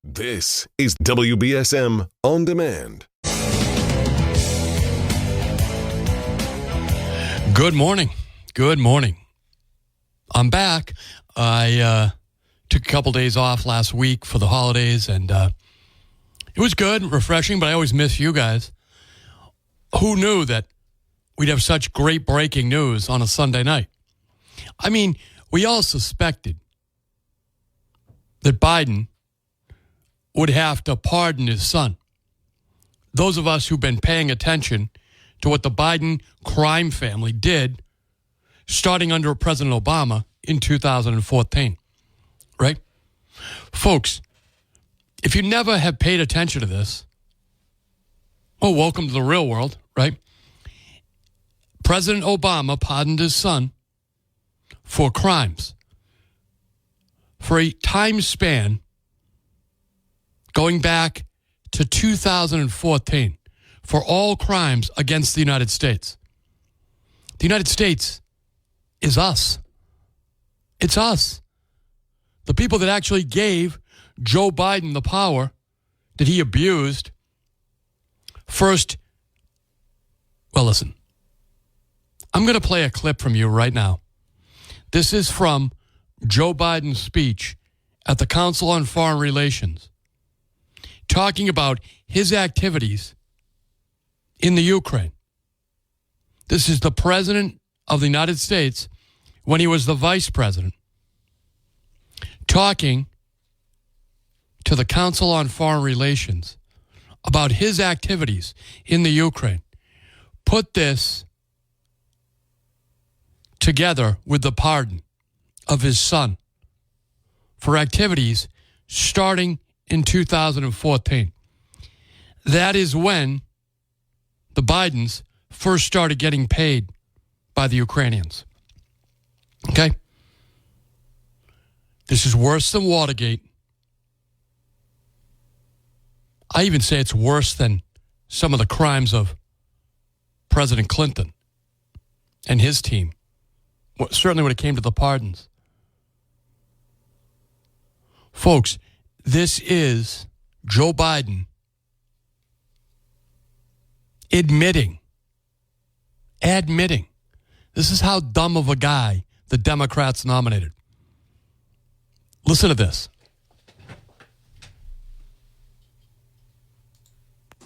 This is WBSM On Demand. Good morning. Good morning. I'm back. I took a couple days off last week for the holidays, and it was good, refreshing, but I always miss you guys. Who knew that we'd have such great breaking news on a Sunday night? I mean, we all suspected that Biden would have to pardon his son. Those of us who've been paying attention to what the Biden crime family did starting under President Obama in 2014, right? Folks, if you never have paid attention to this, well, welcome to the real world, right? President Obama pardoned his son for crimes for a time span going back to 2014 for all crimes against the United States. The United States is us. It's us. The people that actually gave Joe Biden the power that he abused. First, well, listen, I'm going to play a clip from you right now. This is from Joe Biden's speech at the Council on Foreign Relations, talking about his activities in the Ukraine. This is the President of the United States when he was the Vice President, talking to the Council on Foreign Relations about his activities in the Ukraine. Put this together with the pardon of his son for activities starting in 2014. That is when the Bidens first started getting paid by the Ukrainians. Okay? This is worse than Watergate. I even say it's worse than some of the crimes of President Clinton and his team. Certainly when it came to the pardons. Folks, this is Joe Biden admitting, this is how dumb of a guy the Democrats nominated. Listen to this.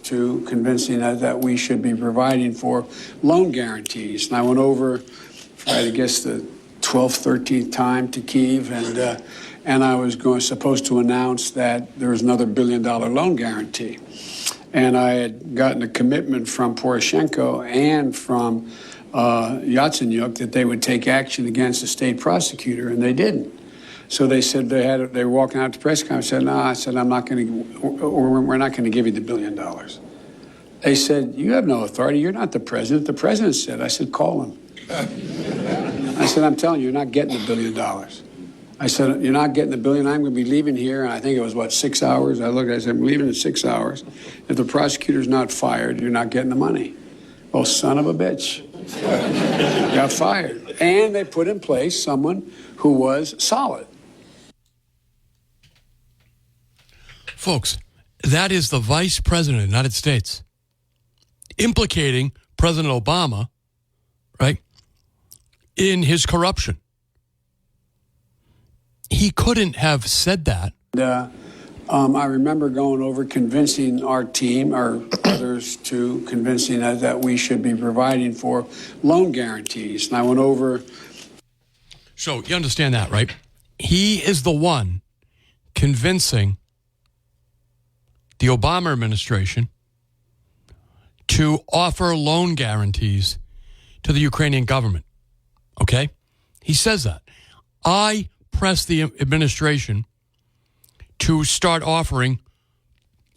To convincing us that we should be providing for loan guarantees. And I went over, I guess, the 12th, 13th time to Kyiv, and I was supposed to announce that there was another $1 billion loan guarantee. And I had gotten a commitment from Poroshenko and from Yatsenyuk that they would take action against the state prosecutor, and they didn't. So they said they were walking out to the press conference. I said, no, I said, I'm not going to, or we're not going to give you the $1 billion. They said, you have no authority. You're not the president. The president said. I said, call him. I said, I'm telling you, you're not getting the $1 billion. I said, you're not getting the $1 billion. I'm going to be leaving here. And I think it was, 6 hours? I said, I'm leaving in 6 hours. If the prosecutor's not fired, you're not getting the money. Oh, son of a bitch. Got fired. And they put in place someone who was solid. Folks, that is the Vice President of the United States implicating President Obama, right, in his corruption. He couldn't have said that. I remember going over convincing our team, our others, to convincing us that we should be providing for loan guarantees. And I went over. So you understand that, right? He is the one convincing the Obama administration to offer loan guarantees to the Ukrainian government. Okay? He says that. I pressed the administration to start offering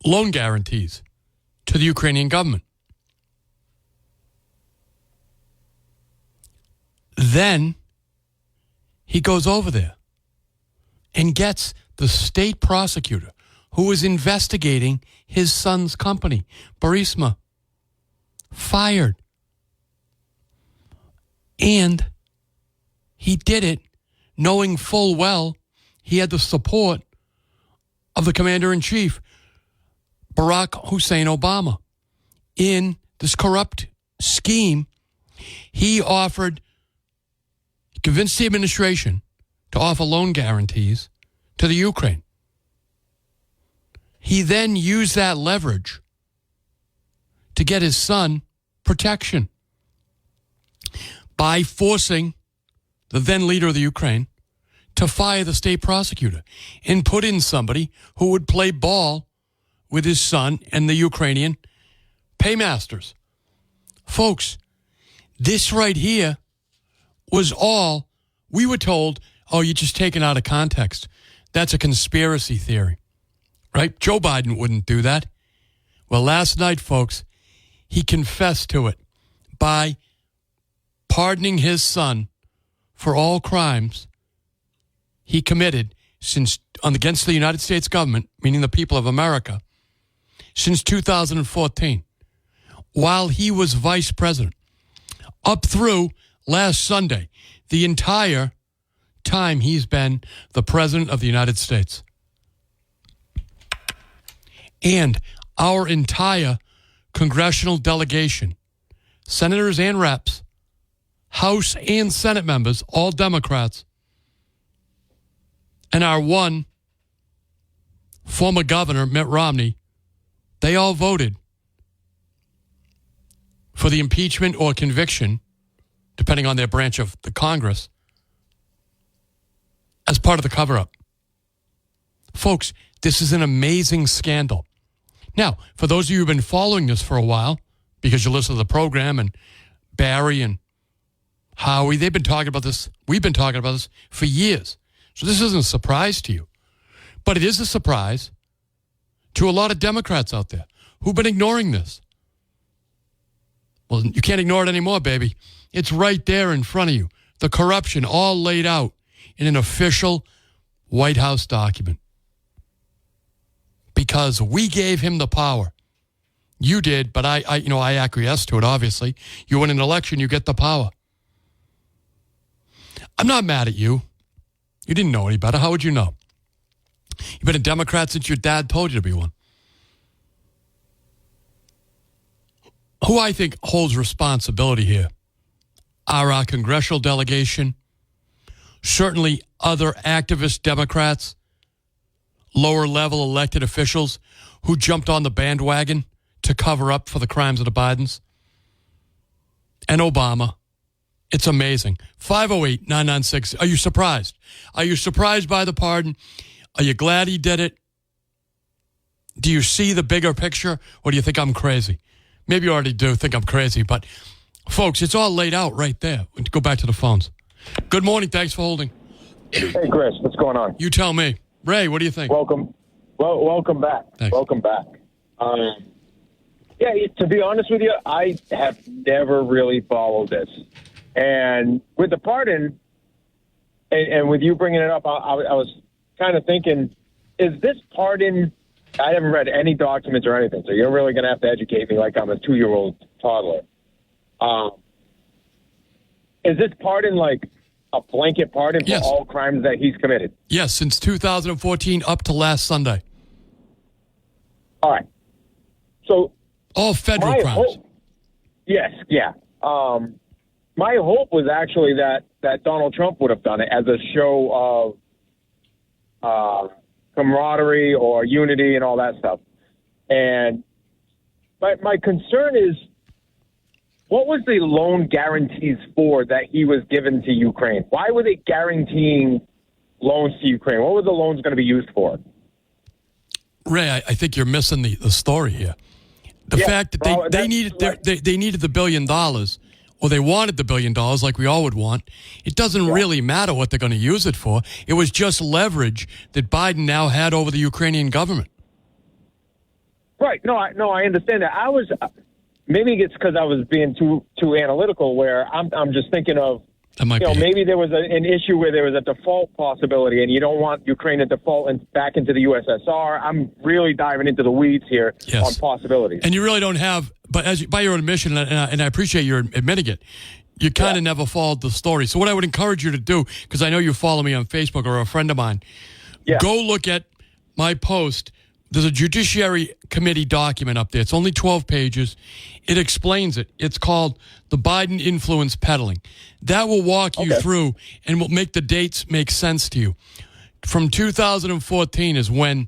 loan guarantees to the Ukrainian government. Then he goes over there and gets the state prosecutor who was investigating his son's company, Burisma, fired. And he did it knowing full well he had the support of the commander-in-chief, Barack Hussein Obama. In this corrupt scheme, he convinced the administration to offer loan guarantees to the Ukraine. He then used that leverage to get his son protection by forcing the then leader of the Ukraine to fire the state prosecutor and put in somebody who would play ball with his son and the Ukrainian paymasters. Folks, this right here was all we were told, oh, you're just taken out of context. That's a conspiracy theory, right? Joe Biden wouldn't do that. Well, last night, folks, he confessed to it by pardoning his son for all crimes he committed against the United States government, meaning the people of America, since 2014, while he was vice president, up through last Sunday, the entire time he's been the president of the United States. And our entire congressional delegation, senators and reps, House and Senate members, all Democrats, and our one former governor, Mitt Romney, they all voted for the impeachment or conviction, depending on their branch of the Congress, as part of the cover-up. Folks, this is an amazing scandal. Now, for those of you who've been following this for a while, because you listen to the program, and Barry and Howie, they've been talking about this. We've been talking about this for years. So this isn't a surprise to you. But it is a surprise to a lot of Democrats out there who've been ignoring this. Well, you can't ignore it anymore, baby. It's right there in front of you. The corruption all laid out in an official White House document. Because we gave him the power. You did, but I acquiesced to it, obviously. You win an election, you get the power. I'm not mad at you. You didn't know any better. How would you know? You've been a Democrat since your dad told you to be one. Who I think holds responsibility here are our congressional delegation, certainly other activist Democrats, lower-level elected officials who jumped on the bandwagon to cover up for the crimes of the Bidens, and Obama. It's amazing. 508-996. Are you surprised? Are you surprised by the pardon? Are you glad he did it? Do you see the bigger picture, or do you think I'm crazy? Maybe you already do think I'm crazy, but folks, it's all laid out right there. Go back to the phones. Good morning. Thanks for holding. Hey, Chris. What's going on? You tell me. Ray, what do you think? Welcome back. Thanks. Welcome back. To be honest with you, I have never really followed this. And with the pardon, and with you bringing it up, I was kind of thinking, is this pardon, I haven't read any documents or anything, so you're really going to have to educate me like I'm a 2-year-old toddler. Is this pardon like a blanket pardon for all crimes that he's committed? Yes, since 2014 up to last Sunday. All right. So all federal crimes. Yes, yeah. My hope was actually that Donald Trump would have done it as a show of camaraderie or unity and all that stuff. And my concern is, what was the loan guarantees for that he was given to Ukraine? Why were they guaranteeing loans to Ukraine? What were the loans going to be used for? Ray, I think you're missing the story here. The fact that they needed the $1 billion, or they wanted the $1 billion like we all would want, it doesn't really matter what they're going to use it for. It was just leverage that Biden now had over the Ukrainian government. Right. No, I understand that. I was maybe it's because I was being too analytical. Where I'm just thinking of maybe there was an issue where there was a default possibility, and you don't want Ukraine to default back into the USSR. I'm really diving into the weeds here on possibilities. And you really don't have, but by your own admission, and I appreciate your admitting it, you kind of never followed the story. So what I would encourage you to do, because I know you follow me on Facebook or a friend of mine, go look at my post, there's a Judiciary Committee document up there. It's only 12 pages. It explains it. It's called the Biden Influence Peddling. That will walk you through and will make the dates make sense to you. From 2014 is when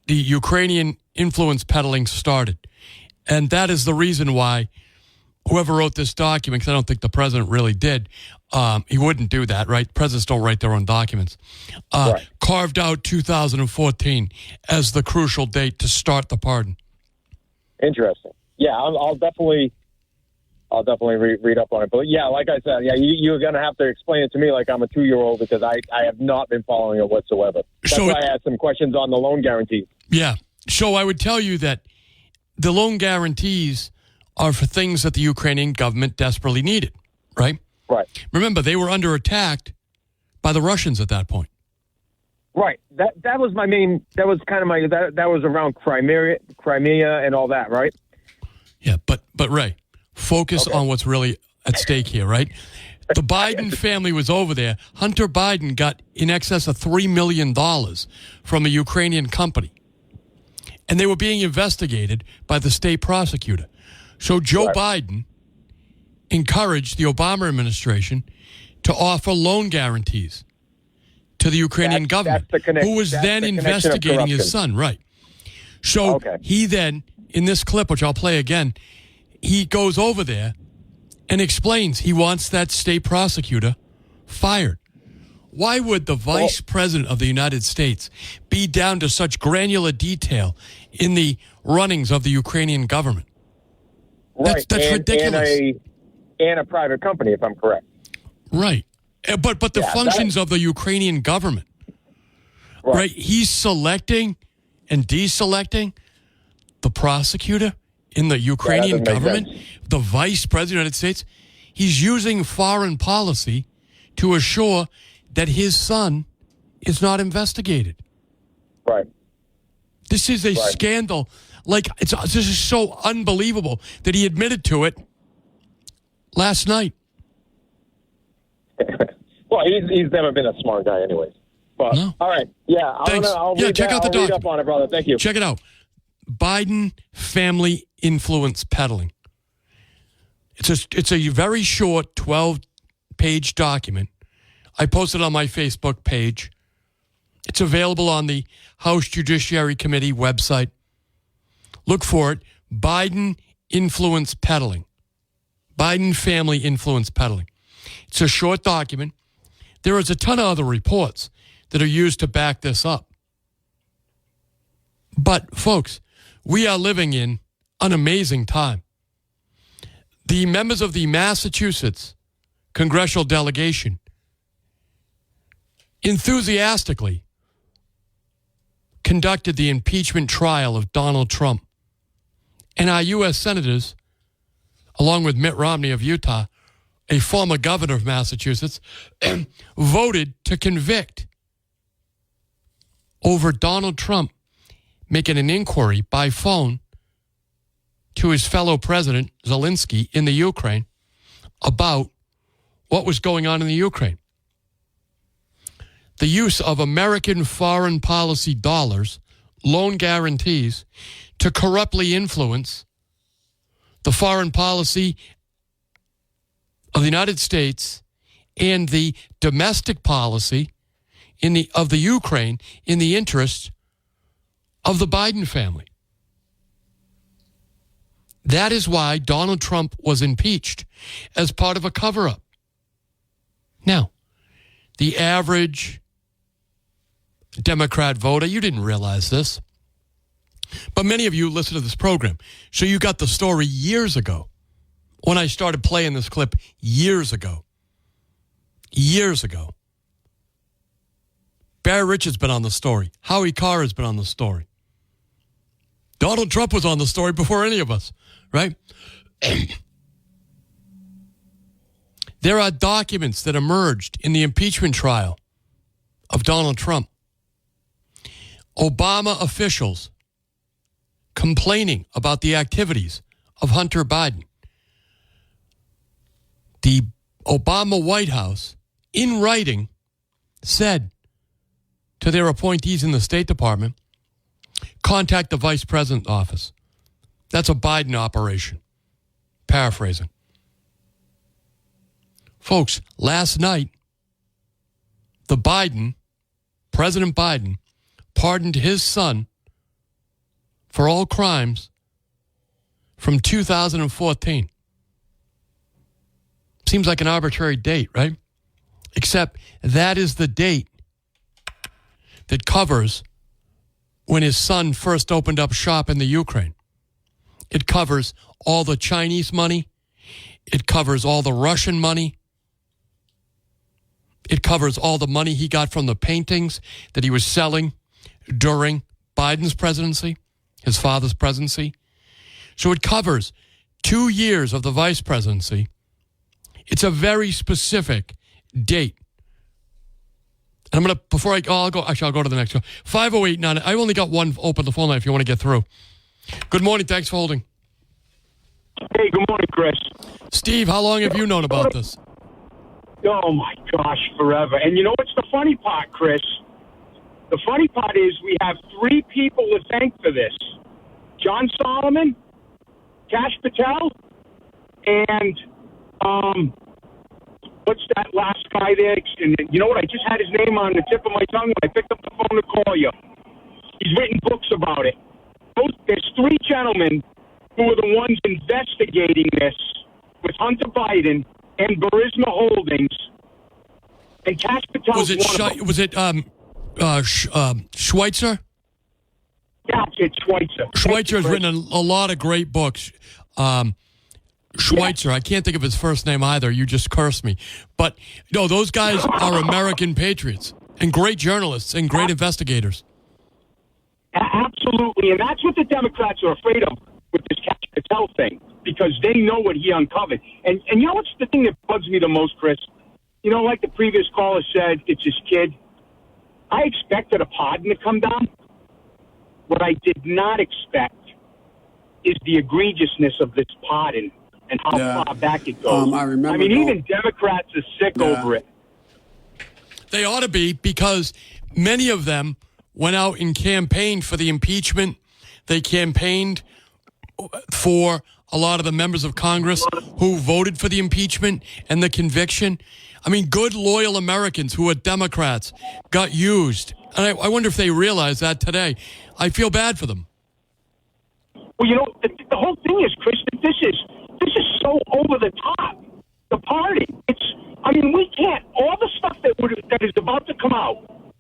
the Ukrainian influence peddling started. And that is the reason why whoever wrote this document, because I don't think the president really did, he wouldn't do that, right? Presidents don't write their own documents. Carved out 2014 as the crucial date to start the pardon. Interesting. Yeah, I'll definitely read up on it. But yeah, like I said, you're going to have to explain it to me like I'm a 2-year-old because I have not been following it whatsoever. That's why I had some questions on the loan guarantee. Yeah. So I would tell you that the loan guarantees are for things that the Ukrainian government desperately needed, right? Right. Remember, they were under attack by the Russians at that point. Right. That was my main. That was kind of my. That was around Crimea and all that, right? Yeah, but Ray, focus on what's really at stake here, right? The Biden family was over there. Hunter Biden got in excess of $3 million from a Ukrainian company, and they were being investigated by the state prosecutor. So Joe Biden encouraged the Obama administration to offer loan guarantees to the Ukrainian government, who was then investigating his son. Right. So he then, in this clip, which I'll play again, he goes over there and explains he wants that state prosecutor fired. Why would the vice president of the United States be down to such granular detail in the runnings of the Ukrainian government? Right. That's ridiculous. And a private company, if I'm correct. Right. But the functions of the Ukrainian government, right? He's selecting and deselecting the prosecutor in the Ukrainian government, the vice president of the United States. He's using foreign policy to assure that his son is not investigated. Right. This is a scandal. Like, this is so unbelievable that he admitted to it last night. Well, he's never been a smart guy anyways. But, no. All right. Yeah. I'll check out the document. Read up on it, brother. Thank you. Check it out. Biden family influence peddling. It's a very short 12-page document. I posted on my Facebook page. It's available on the House Judiciary Committee website. Look for it. Biden influence peddling. Biden family influence peddling. It's a short document. There is a ton of other reports that are used to back this up. But, folks, we are living in an amazing time. The members of the Massachusetts congressional delegation enthusiastically conducted the impeachment trial of Donald Trump. And our U.S. senators, along with Mitt Romney of Utah, a former governor of Massachusetts, voted to convict over Donald Trump making an inquiry by phone to his fellow president, Zelensky, in the Ukraine about what was going on in the Ukraine. The use of American foreign policy dollars, loan guarantees, to corruptly influence the foreign policy of the United States and the domestic policy of the Ukraine in the interest of the Biden family. That is why Donald Trump was impeached as part of a cover-up. Now, the average Democrat voter, you didn't realize this, but many of you listen to this program, so you got the story years ago when I started playing this clip years ago. Years ago. Barry Rich has been on the story. Howie Carr has been on the story. Donald Trump was on the story before any of us, right? There are documents that emerged in the impeachment trial of Donald Trump. Obama officials complaining about the activities of Hunter Biden. The Obama White House, in writing, said to their appointees in the State Department, contact the vice president's office. That's a Biden operation. Paraphrasing. Folks, last night, President Biden, pardoned his son for all crimes from 2014. Seems like an arbitrary date, right? Except that is the date that covers when his son first opened up shop in the Ukraine. It covers all the Chinese money. It covers all the Russian money. It covers all the money he got from the paintings that he was selling during Biden's presidency, his father's presidency. So it covers 2 years of the vice presidency. It's a very specific date. And I'm going to, I'll go to the next one. 508-9, I only got one open the phone line if you want to get through. Good morning. Thanks for holding. Hey, good morning, Chris. Steve, how long have you known about this? Oh, my gosh, forever. And you know what's the funny part, Chris? The funny part is we have 3 people to thank for this. John Solomon, Kash Patel, and what's that last guy there? And you know what? I just had his name on the tip of my tongue when I picked up the phone to call you. He's written books about it. There's 3 gentlemen who are the ones investigating this with Hunter Biden and Burisma Holdings, and Kash Patel Was it Schweitzer? Yeah, it's Schweitzer. Schweitzer has written a lot of great books. Schweitzer, I can't think of his first name either. You just cursed me. But, no, those guys are American patriots and great journalists and great investigators. Absolutely, and that's what the Democrats are afraid of with this Kash Patel thing, because they know what he uncovered. And you know what's the thing that bugs me the most, Chris? You know, like the previous caller said, it's his kid. I expected a pardon to come down. What I did not expect is the egregiousness of this pardon and how far back it goes. Even Democrats are sick over it. They ought to be, because many of them went out and campaigned for the impeachment. They campaigned for a lot of the members of Congress who voted for the impeachment and the conviction. I mean, good, loyal Americans who are Democrats got used. And I wonder if they realize that today. I feel bad for them. Well, you know, the whole thing is, Chris, that this is so over the top. The party. We can't. All the stuff that is about to come out,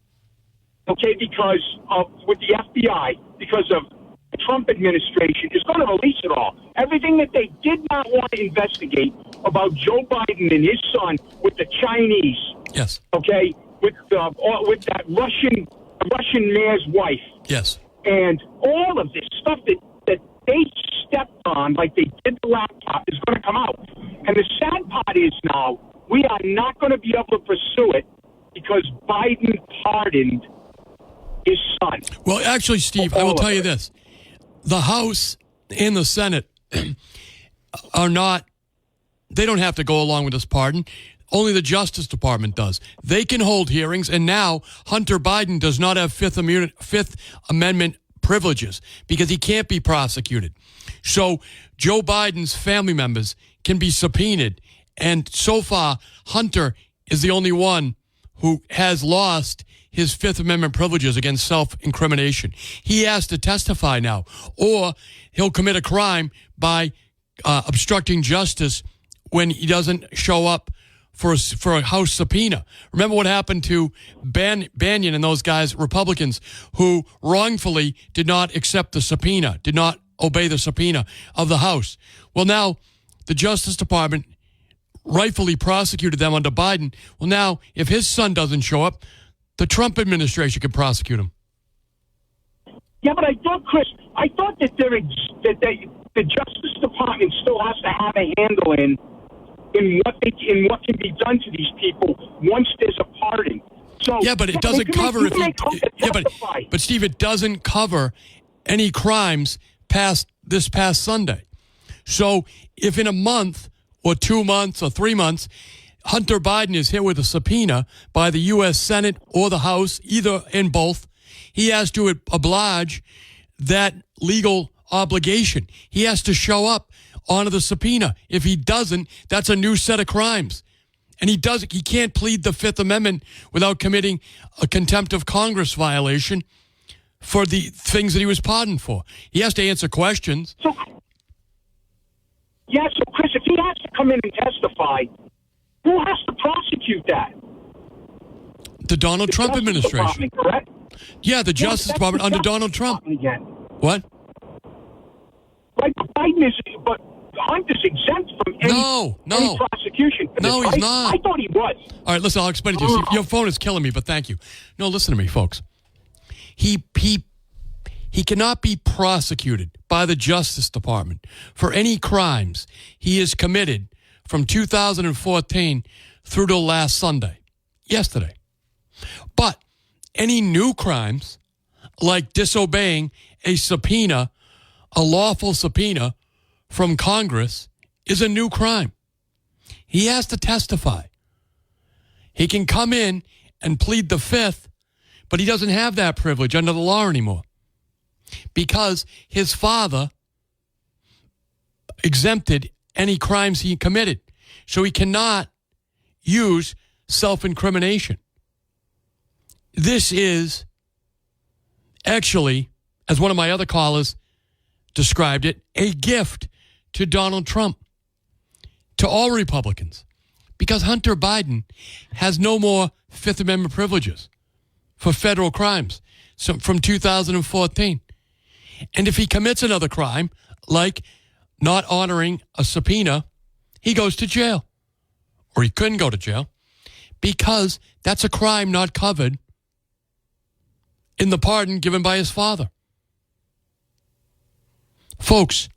okay, because of with the FBI, because of the Trump administration, is going to release it all. Everything that they did not want to investigate about Joe Biden and his son with the Chinese. Yes. Okay, with that Russian mayor's wife. Yes. And all of this stuff that they stepped on, like they did the laptop, is going to come out. And the sad part is now we are not going to be able to pursue it because Biden pardoned his son. Well, actually, Steve, I will tell you this. The House and the Senate they don't have to go along with this pardon. Only the Justice Department does. They can hold hearings, and now Hunter Biden does not have Fifth Amendment privileges because he can't be prosecuted. So Joe Biden's family members can be subpoenaed, and so far, Hunter is the only one who has lost his Fifth Amendment privileges against self-incrimination. He has to testify now, or he'll commit a crime by obstructing justice when he doesn't show up for a House subpoena. Remember what happened to Banyan and those guys, Republicans, who wrongfully did not accept the subpoena, did not obey the subpoena of the House. Well, now the Justice Department rightfully prosecuted them under Biden. Well, now if his son doesn't show up, the Trump administration could prosecute him. Yeah, but I thought, Chris, that the Justice Department still has to have a handle in what can be done to these people once there's a pardon. So yeah, but it doesn't cover but Steve, it doesn't cover any crimes past Sunday. So if in a month or 2 months or 3 months, Hunter Biden is hit with a subpoena by the U.S. Senate or the House, either in both, he has to oblige that legal obligation. He has to show up on the subpoena. If he doesn't, that's a new set of crimes. And he can't plead the Fifth Amendment without committing a contempt of Congress violation for the things that he was pardoned for. He has to answer questions. So Chris, if he has to come in and testify, who has to prosecute that? The Donald Trump Justice administration. Department, correct? Yeah, the Justice Department under Donald Trump. Again. What? Right, Biden is, but Hunt is exempt from any prosecution. No, he's not. I thought he was. All right, listen, I'll explain it to you. See, your phone is killing me, but thank you. No, listen to me, folks. He cannot be prosecuted by the Justice Department for any crimes he has committed from 2014 through to last Sunday, yesterday. But any new crimes, like disobeying a subpoena, a lawful subpoena from Congress, is a new crime. He has to testify. He can come in and plead the Fifth, but he doesn't have that privilege under the law anymore because his father exempted any crimes he committed. So he cannot use self-incrimination. This is actually, as one of my other callers described it, a gift to Donald Trump, to all Republicans, because Hunter Biden has no more Fifth Amendment privileges for federal crimes from 2014. And if he commits another crime, like not honoring a subpoena, he goes to jail. Or he couldn't go to jail because that's a crime not covered in the pardon given by his father. Folks,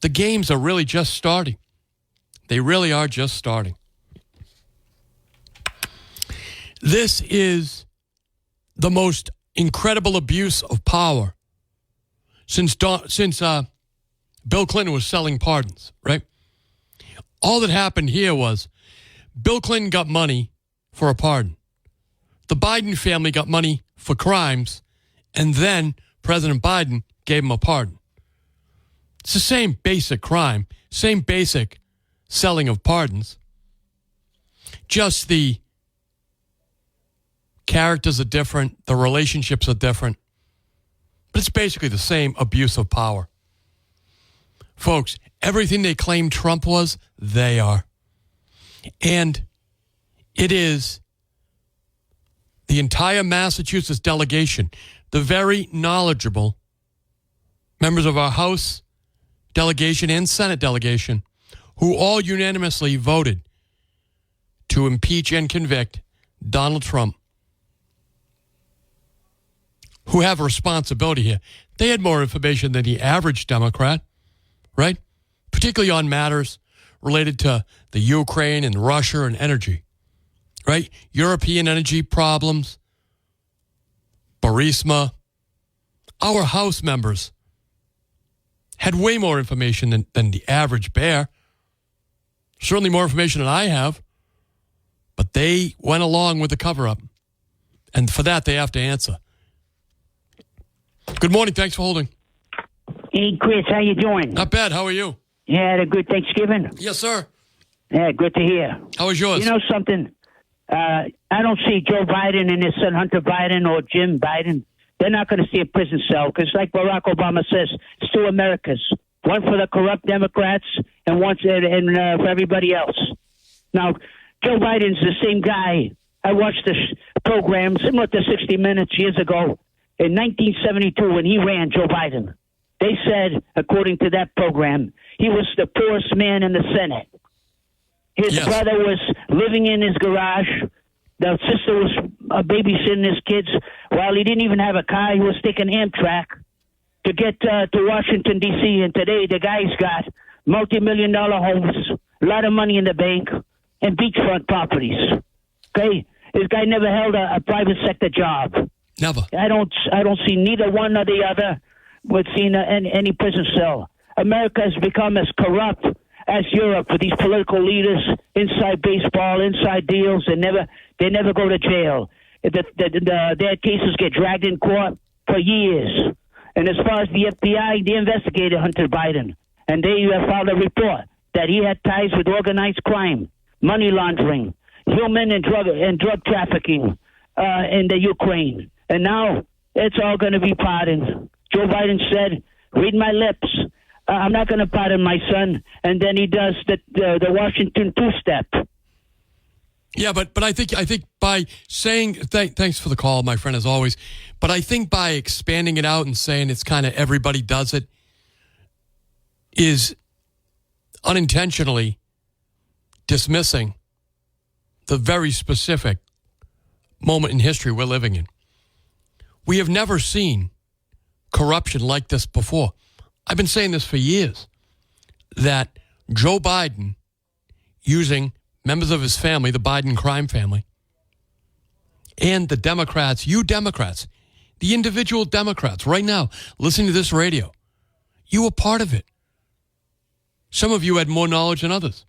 the games are really just starting. They really are just starting. This is the most incredible abuse of power since Bill Clinton was selling pardons, right? All that happened here was Bill Clinton got money for a pardon. The Biden family got money for crimes, and then President Biden gave him a pardon. It's the same basic crime, same basic selling of pardons. Just the characters are different, the relationships are different, but it's basically the same abuse of power. Folks, everything they claim Trump was, they are. And it is the entire Massachusetts delegation, the very knowledgeable members of our House delegation and Senate delegation, who all unanimously voted to impeach and convict Donald Trump, who have a responsibility here. They had more information than the average Democrat, right? Particularly on matters related to the Ukraine and Russia and energy, right? European energy problems, Burisma. Our House members had way more information than the average bear. Certainly more information than I have. But they went along with the cover-up. And for that, they have to answer. Good morning. Thanks for holding. Hey, Chris, how you doing? Not bad. How are you? You had a good Thanksgiving? Yes, sir. Yeah, good to hear. How was yours? You know something? I don't see Joe Biden and his son Hunter Biden or Jim Biden. They're not going to see a prison cell because, like Barack Obama says, it's two Americas. One for the corrupt Democrats and one for everybody else. Now, Joe Biden's the same guy. I watched this program similar to 60 Minutes years ago in 1972 when he ran, Joe Biden. They said, according to that program, he was the poorest man in the Senate. His brother was living in his garage. The sister was babysitting his kids while he didn't even have a car. He was taking Amtrak to get to Washington, D.C. And today the guy's got multi-million-dollar homes, a lot of money in the bank, and beachfront properties. Okay? This guy never held a private sector job. Never. I don't see neither one or the other with seeing any prison cell. America has become as corrupt as Europe with these political leaders, inside baseball, inside deals. They never go to jail. Their cases get dragged in court for years. And as far as the FBI, they investigated Hunter Biden, and they filed a report that he had ties with organized crime, money laundering, human and drug trafficking in the Ukraine. And now it's all going to be pardoned. Joe Biden said, "Read my lips. I'm not going to pardon my son." And then he does the Washington two-step. Yeah, but I think by saying thanks for the call, my friend, as always. But I think by expanding it out and saying it's kind of everybody does it is unintentionally dismissing the very specific moment in history we're living in. We have never seen corruption like this before. I've been saying this for years, that Joe Biden, using members of his family, the Biden crime family, and the Democrats, you Democrats, the individual Democrats right now listening to this radio, you were part of it. Some of you had more knowledge than others,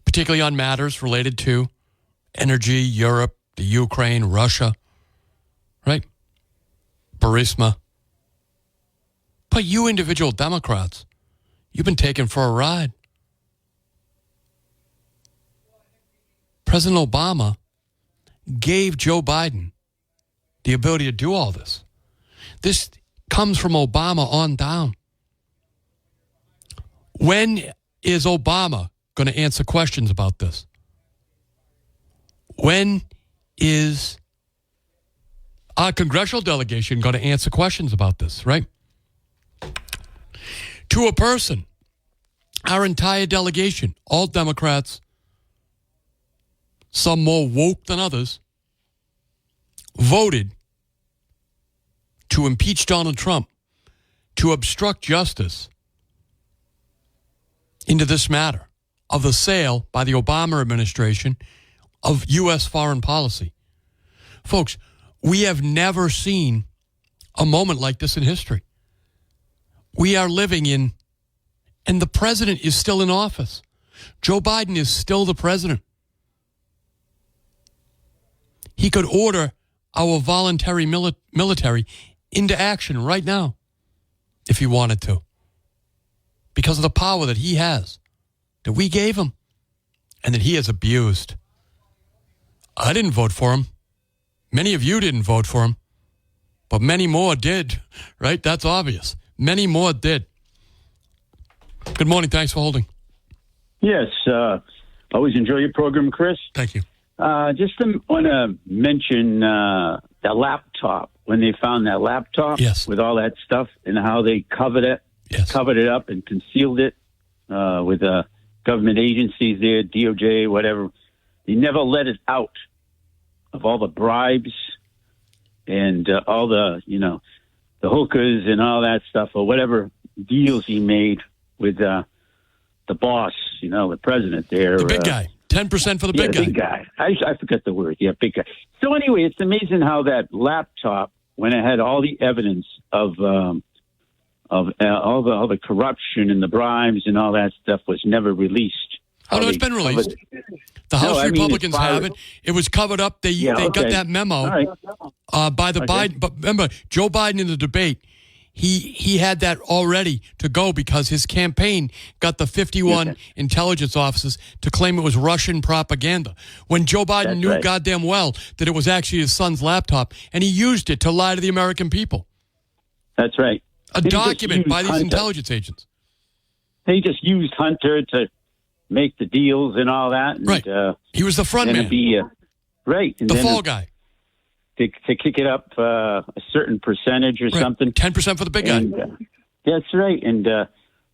particularly on matters related to energy, Europe, the Ukraine, Russia, right? Burisma. But you individual Democrats, you've been taken for a ride. President Obama gave Joe Biden the ability to do all this. This comes from Obama on down. When is Obama going to answer questions about this? When is our congressional delegation going to answer questions about this, right? To a person, our entire delegation, all Democrats, some more woke than others, voted to impeach Donald Trump, to obstruct justice into this matter of the sale by the Obama administration of U.S. foreign policy. Folks, we have never seen a moment like this in history. We are living in, and the president is still in office. Joe Biden is still the president. He could order our voluntary military into action right now if he wanted to, because of the power that he has, that we gave him, and that he has abused. I didn't vote for him. Many of you didn't vote for him, but many more did, right? That's obvious. Many more did. Good morning. Thanks for holding. Yes. Always enjoy your program, Chris. Thank you. Just want to mention that laptop, when they found that laptop with all that stuff and how they covered it up and concealed it with government agencies there, DOJ, whatever. They never let it out of all the bribes and all the, the hookers and all that stuff, or whatever deals he made with the boss, the president there. The big guy. 10% for the big guy. Big guy. I forgot the word. Yeah, big guy. So anyway, it's amazing how that laptop, when it had all the evidence of all the corruption and the bribes and all that stuff, was never released. Oh, no, it's been released. The House Republicans have it. It was covered up. They got that memo by the Biden. But remember, Joe Biden in the debate, he had that already to go because his campaign got the 51 intelligence officers to claim it was Russian propaganda, when Joe Biden knew goddamn well that it was actually his son's laptop, and he used it to lie to the American people. That's right. A document by these intelligence agents. They just used Hunter to make the deals and all that. And, right. He was the front man. Right. And the fall guy. To kick it up a certain percentage or something. 10% for the big guy. That's right. And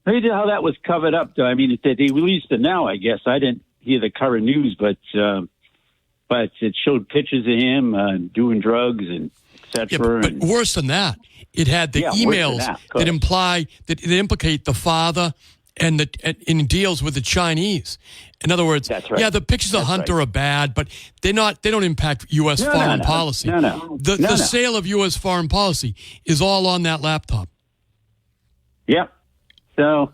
maybe how that was covered up, though. I mean, they released it now, I guess. I didn't hear the current news, but it showed pictures of him doing drugs and et cetera. Yeah, but worse than that, it had the emails that implicate the father and in deals with the Chinese. In other words, the pictures of Hunter are bad, but they don't impact U.S. foreign policy. The sale of U.S. foreign policy is all on that laptop. Yep. So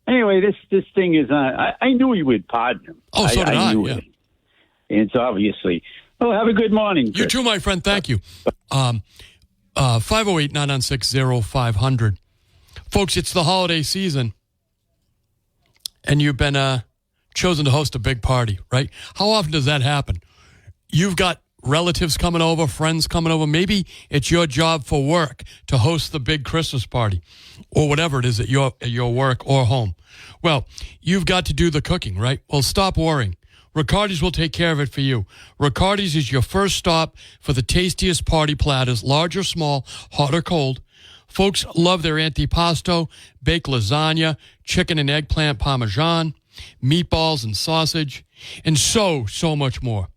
anyway, this thing is. I knew he would pardon him. Oh, so did I. Yeah. And it's obviously. Oh, have a good morning, Chris. You too, my friend. Thank you. 508-996-0500. Folks, it's the holiday season, and you've been chosen to host a big party, right? How often does that happen? You've got relatives coming over, friends coming over. Maybe it's your job for work to host the big Christmas party or whatever it is at your work or home. Well, you've got to do the cooking, right? Well, stop worrying. Riccardi's will take care of it for you. Riccardi's is your first stop for the tastiest party platters, large or small, hot or cold. Folks love their antipasto, baked lasagna, chicken and eggplant parmesan, meatballs and sausage, and so much more.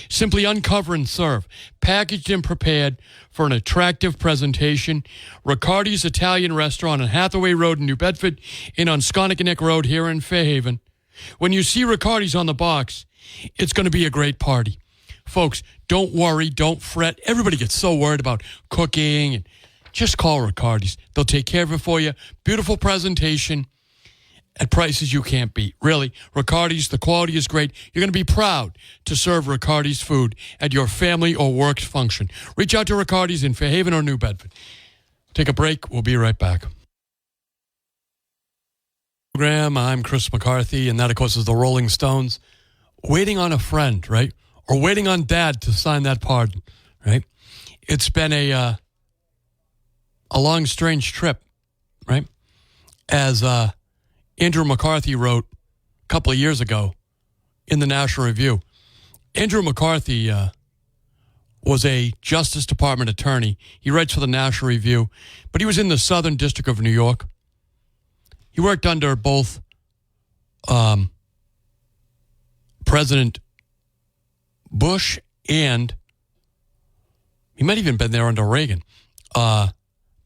Simply uncover and serve, packaged and prepared for an attractive presentation. Riccardi's Italian Restaurant on Hathaway Road in New Bedford and on Sconneck Road here in Fairhaven. When you see Riccardi's on the box, it's going to be a great party. Folks, don't worry, don't fret. Everybody gets so worried about cooking, and just call Riccardi's. They'll take care of it for you. Beautiful presentation at prices you can't beat. Really, Riccardi's, the quality is great. You're going to be proud to serve Riccardi's food at your family or work function. Reach out to Riccardi's in Fairhaven or New Bedford. Take a break. We'll be right back. I'm Chris McCarthy, and that, of course, is the Rolling Stones. Waiting on a friend, right? Or waiting on Dad to sign that pardon, right? It's been a long, strange trip, right? As Andrew McCarthy wrote a couple of years ago in the National Review. Andrew McCarthy was a Justice Department attorney. He writes for the National Review, but he was in the Southern District of New York. He worked under both President Bush and he might have even been there under Reagan, but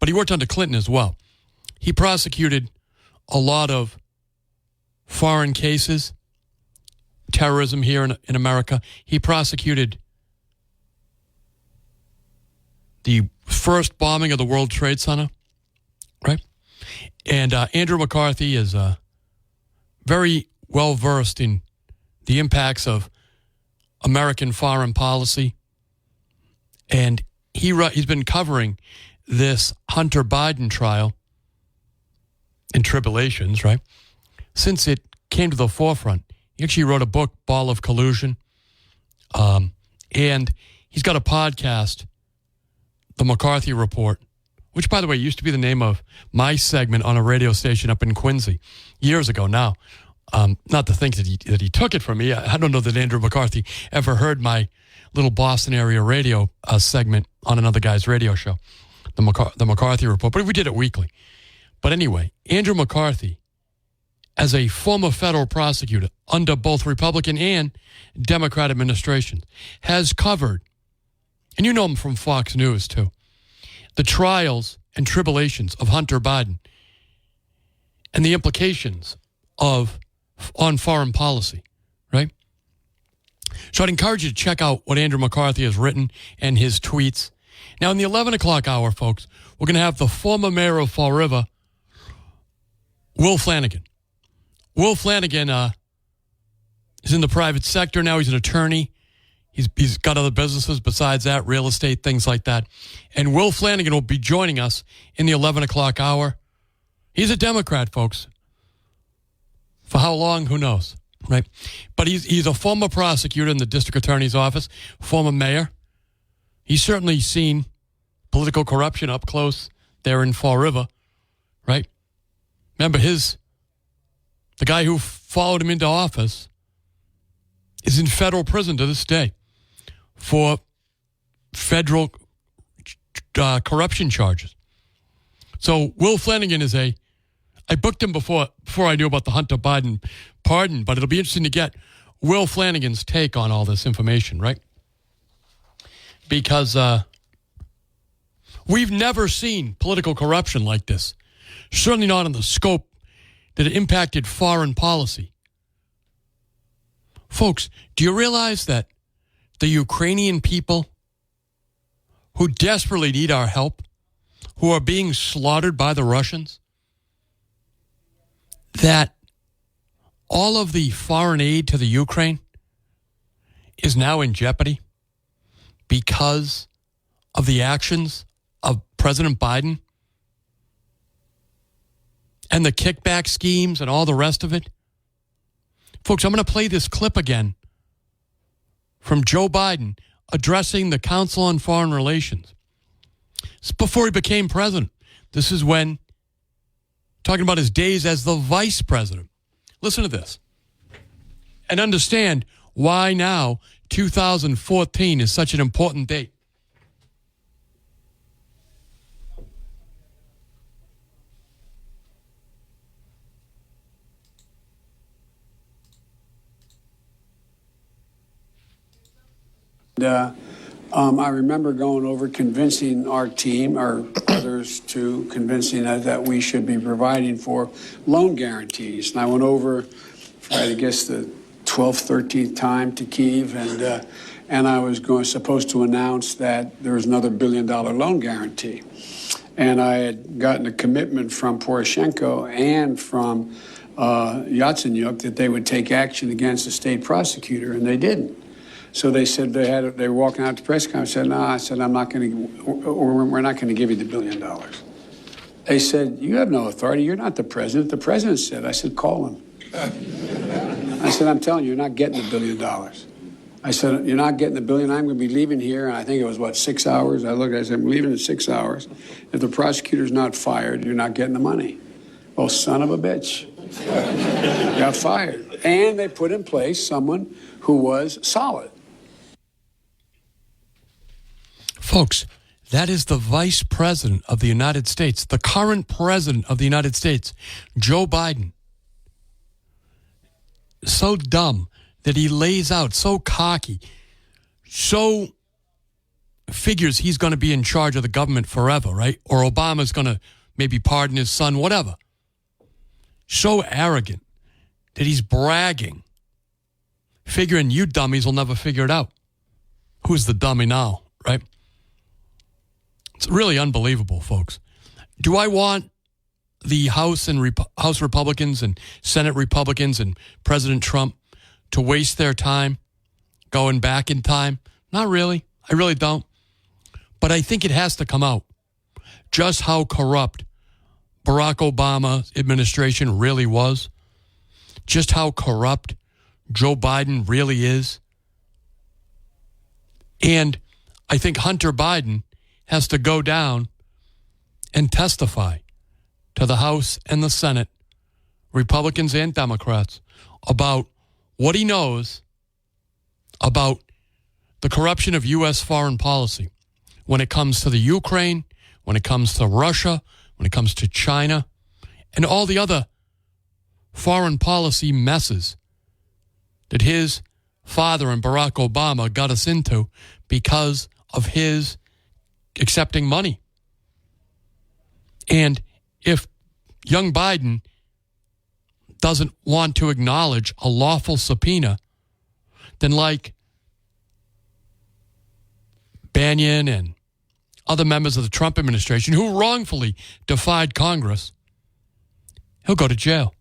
he worked under Clinton as well. He prosecuted a lot of foreign cases, terrorism here in America. He prosecuted the first bombing of the World Trade Center, right? And Andrew McCarthy is very well versed in the impacts of American foreign policy, and he's been covering this Hunter Biden trial and tribulations, right? Since it came to the forefront. He actually wrote a book, Ball of Collusion, and he's got a podcast, The McCarthy Report, which, by the way, used to be the name of my segment on a radio station up in Quincy years ago now. Not to think that he took it from me. I don't know that Andrew McCarthy ever heard my little Boston area radio segment on another guy's radio show, the McCarthy Report. But we did it weekly. But anyway, Andrew McCarthy, as a former federal prosecutor under both Republican and Democrat administrations, has covered, and you know him from Fox News too, the trials and tribulations of Hunter Biden and the implications on foreign policy, right? So I'd encourage you to check out what Andrew McCarthy has written and his tweets. Now, in the 11 o'clock hour, folks, we're going to have the former mayor of Fall River, Will Flanagan. Will Flanagan is in the private sector now. He's an attorney. He's got other businesses besides that, real estate, things like that. And Will Flanagan will be joining us in the 11 o'clock hour. He's a Democrat, folks. For how long, who knows, right? But he's a former prosecutor in the district attorney's office, former mayor. He's certainly seen political corruption up close there in Fall River, right? Remember, the guy who followed him into office is in federal prison to this day for federal corruption charges. So Will Flanagan I booked him before I knew about the Hunter Biden pardon, but it'll be interesting to get Will Flanagan's take on all this information, right? Because we've never seen political corruption like this. Certainly not in the scope that it impacted foreign policy. Folks, do you realize that the Ukrainian people who desperately need our help, who are being slaughtered by the Russians, that all of the foreign aid to the Ukraine is now in jeopardy because of the actions of President Biden and the kickback schemes and all the rest of it? Folks, I'm going to play this clip again from Joe Biden addressing the Council on Foreign Relations. It's before he became president. This is when, talking about his days as the vice president. Listen to this and understand why now 2014 is such an important date. I remember going over convincing our team, or others, to convincing us that we should be providing for loan guarantees. And I went over for, I guess, the 12th, 13th time to Kyiv, and I was supposed to announce that there was another $1 billion loan guarantee. And I had gotten a commitment from Poroshenko and from Yatsenyuk that they would take action against the state prosecutor, and they didn't. So they said they were walking out to press conference. I said, no, I said, I'm not going to, or we're not going to give you the $1 billion. They said, you have no authority. You're not the president. The president said. I said, call him. I said, I'm telling you, you're not getting the $1 billion. I said, you're not getting the $1 billion. I'm going to be leaving here. And I think it was, 6 hours? I looked, I said, I'm leaving in 6 hours. If the prosecutor's not fired, you're not getting the money. Oh, son of a bitch. Got fired. And they put in place someone who was solid. Folks, that is the Vice President of the United States, the current President of the United States, Joe Biden. So dumb that he lays out, so cocky, so figures he's going to be in charge of the government forever, right? Or Obama's going to maybe pardon his son, whatever. So arrogant that he's bragging, figuring you dummies will never figure it out. Who's the dummy now, right? It's really unbelievable, folks. Do I want the House and House Republicans and Senate Republicans and President Trump to waste their time going back in time? Not really. I really don't. But I think it has to come out just how corrupt Barack Obama's administration really was, just how corrupt Joe Biden really is. And I think Hunter Biden has to go down and testify to the House and the Senate, Republicans and Democrats, about what he knows about the corruption of U.S. foreign policy when it comes to the Ukraine, when it comes to Russia, when it comes to China, and all the other foreign policy messes that his father and Barack Obama got us into because of his accepting money. And if young Biden doesn't want to acknowledge a lawful subpoena, then like Bannon and other members of the Trump administration who wrongfully defied Congress, he'll go to jail.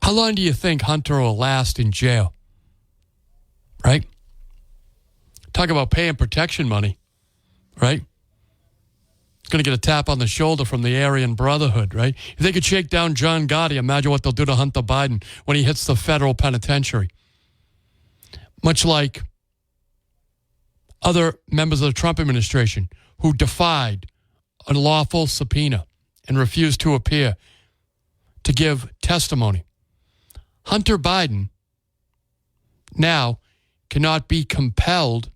How long do you think Hunter will last in jail? Right? Talk about paying protection money, right? He's going to get a tap on the shoulder from the Aryan Brotherhood, right? If they could shake down John Gotti, imagine what they'll do to Hunter Biden when he hits the federal penitentiary. Much like other members of the Trump administration who defied a lawful subpoena and refused to appear to give testimony. Hunter Biden now cannot be compelled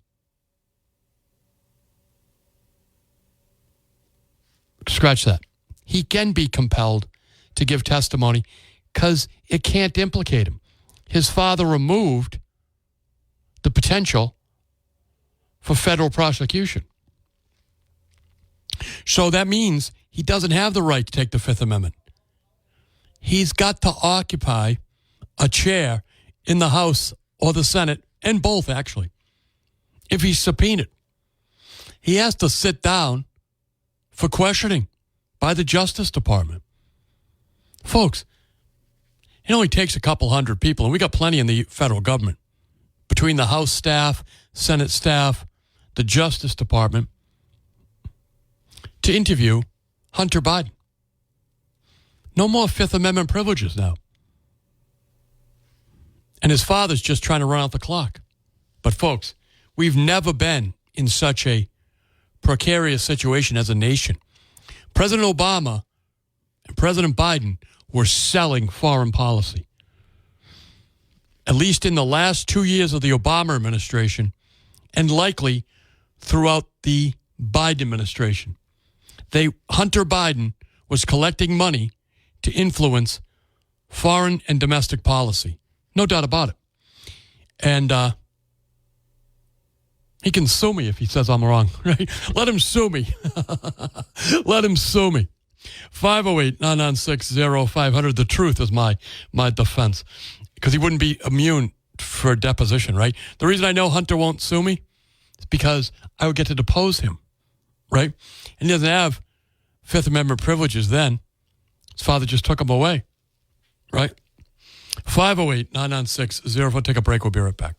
scratch that. He can be compelled to give testimony because it can't implicate him. His father removed the potential for federal prosecution. So that means he doesn't have the right to take the Fifth Amendment. He's got to occupy a chair in the House or the Senate, and both actually, if he's subpoenaed. He has to sit down for questioning by the Justice Department. Folks, it only takes a couple hundred people, and we got plenty in the federal government, between the House staff, Senate staff, the Justice Department to interview Hunter Biden. No more Fifth Amendment privileges now. And his father's just trying to run out the clock. But folks, we've never been in such a precarious situation as a nation. President Obama and President Biden were selling foreign policy. At least in the last 2 years of the Obama administration, and likely throughout the Biden administration. Hunter Biden was collecting money to influence foreign and domestic policy. No doubt about it. And he can sue me if he says I'm wrong, right? Let him sue me. Let him sue me. 508-996-0500. The truth is my defense. Because he wouldn't be immune for deposition, right? The reason I know Hunter won't sue me is because I would get to depose him, right? And he doesn't have Fifth Amendment privileges then. His father just took them away, right? 508-996-0500. Take a break. We'll be right back.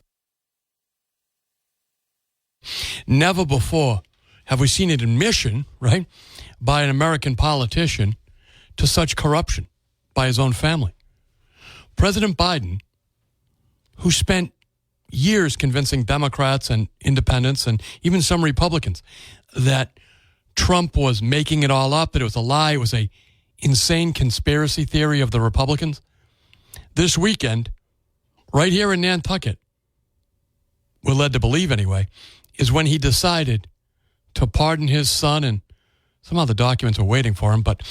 Never before have we seen an admission, right, by an American politician to such corruption by his own family. President Biden, who spent years convincing Democrats and independents and even some Republicans that Trump was making it all up, that it was a lie, it was a insane conspiracy theory of the Republicans. This weekend, right here in Nantucket, we're led to believe anyway, is when he decided to pardon his son, and somehow the documents are waiting for him, but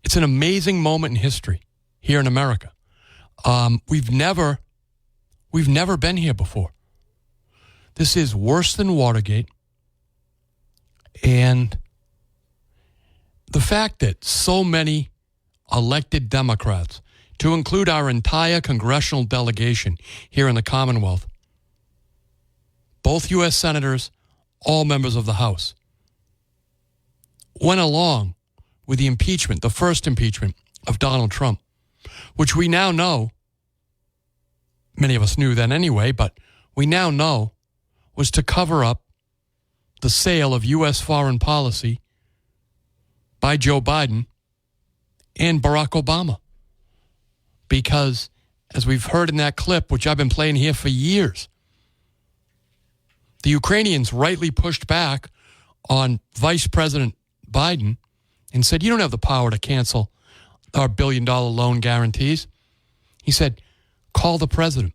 it's an amazing moment in history here in America. We've never been here before. This is worse than Watergate. And the fact that so many elected Democrats, to include our entire congressional delegation here in the Commonwealth, both U.S. senators, all members of the House, went along with the impeachment, the first impeachment of Donald Trump, which we now know, many of us knew then anyway, but we now know was to cover up the sale of U.S. foreign policy by Joe Biden and Barack Obama. Because, as we've heard in that clip, which I've been playing here for years, the Ukrainians rightly pushed back on Vice President Biden and said, you don't have the power to cancel our $1 billion loan guarantees. He said, call the president.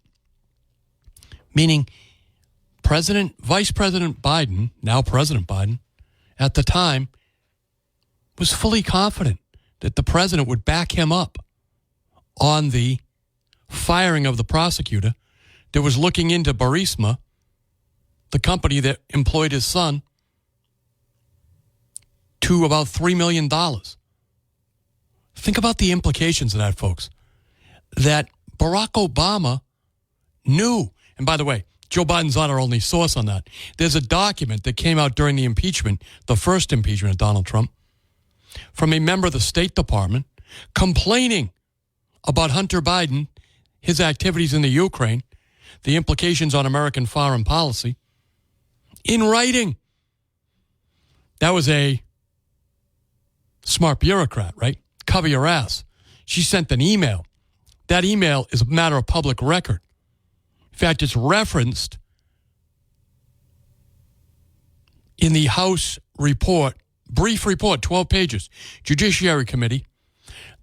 Meaning, Vice President Biden, now President Biden, at the time, was fully confident that the president would back him up on the firing of the prosecutor that was looking into Burisma, the company that employed his son, to about $3 million. Think about the implications of that, folks. That Barack Obama knew, and by the way, Joe Biden's not our only source on that. There's a document that came out during the impeachment, the first impeachment of Donald Trump, from a member of the State Department complaining about Hunter Biden, his activities in the Ukraine, the implications on American foreign policy, in writing. That was a smart bureaucrat, right? Cover your ass. She sent an email. That email is a matter of public record. In fact, it's referenced in the House report, brief report, 12 pages, Judiciary Committee,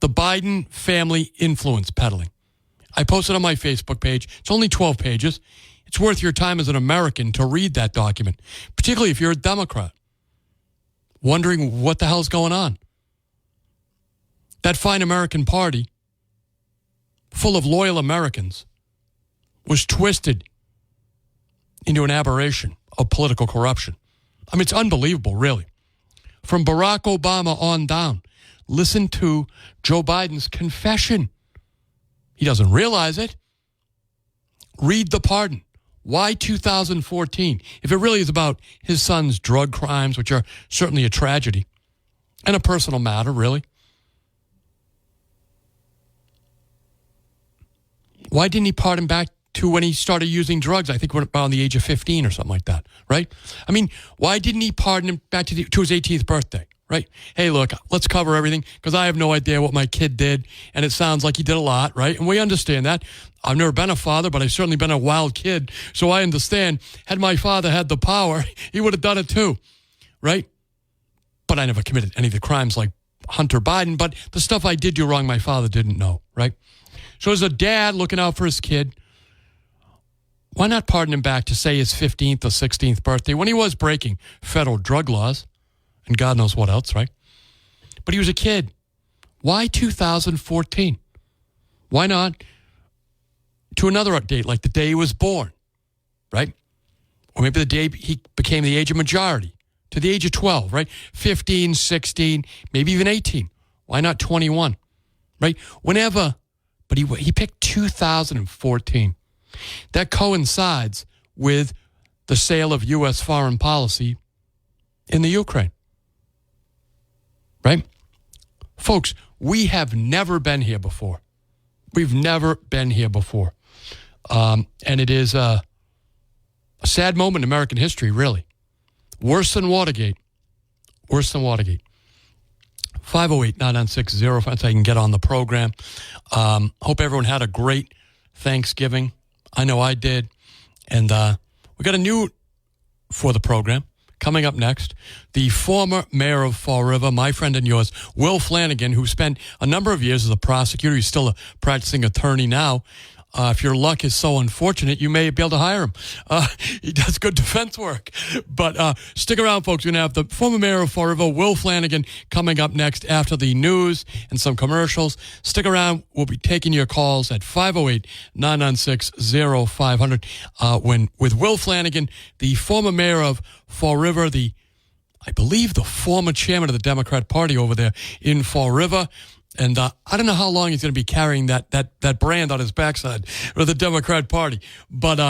the Biden family influence peddling. I posted on my Facebook page. It's only 12 pages. It's worth your time as an American to read that document, particularly if you're a Democrat, wondering what the hell's going on. That fine American party, full of loyal Americans, was twisted into an aberration of political corruption. I mean, it's unbelievable, really. From Barack Obama on down, listen to Joe Biden's confession. He doesn't realize it. Read the pardon. Why 2014? If it really is about his son's drug crimes, which are certainly a tragedy, and a personal matter, really. Why didn't he pardon back to when he started using drugs, I think around the age of 15 or something like that, right? I mean, why didn't he pardon him back to his 18th birthday, right? Hey, look, let's cover everything because I have no idea what my kid did, and it sounds like he did a lot, right? And we understand that. I've never been a father, but I've certainly been a wild kid, so I understand. Had my father had the power, he would have done it too, right? But I never committed any of the crimes like Hunter Biden, but the stuff I did do wrong, my father didn't know, right? So as a dad looking out for his kid, why not pardon him back to, say, his 15th or 16th birthday when he was breaking federal drug laws and God knows what else, right? But he was a kid. Why 2014? Why not to another date, like the day he was born, right? Or maybe the day he became the age of majority, to the age of 12, right? 15, 16, maybe even 18. Why not 21, right? Whenever, but he picked 2014. That coincides with the sale of U.S. foreign policy in the Ukraine, right? Folks, we have never been here before. We've never been here before. And it is a sad moment in American history, really. Worse than Watergate. Worse than Watergate. 508-996-05, so I can get on the program. Hope everyone had a great Thanksgiving. I know I did. And we got a new for the program coming up next. The former mayor of Fall River, my friend and yours, Will Flanagan, who spent a number of years as a prosecutor. He's still a practicing attorney now. If your luck is so unfortunate, you may be able to hire him. He does good defense work. But stick around, folks. We're going to have the former mayor of Fall River, Will Flanagan, coming up next after the news and some commercials. Stick around. We'll be taking your calls at 508-996-0500 with Will Flanagan, the former mayor of Fall River, I believe the former chairman of the Democrat Party over there in Fall River. And I don't know how long he's going to be carrying that brand on his backside, or the Democrat Party. But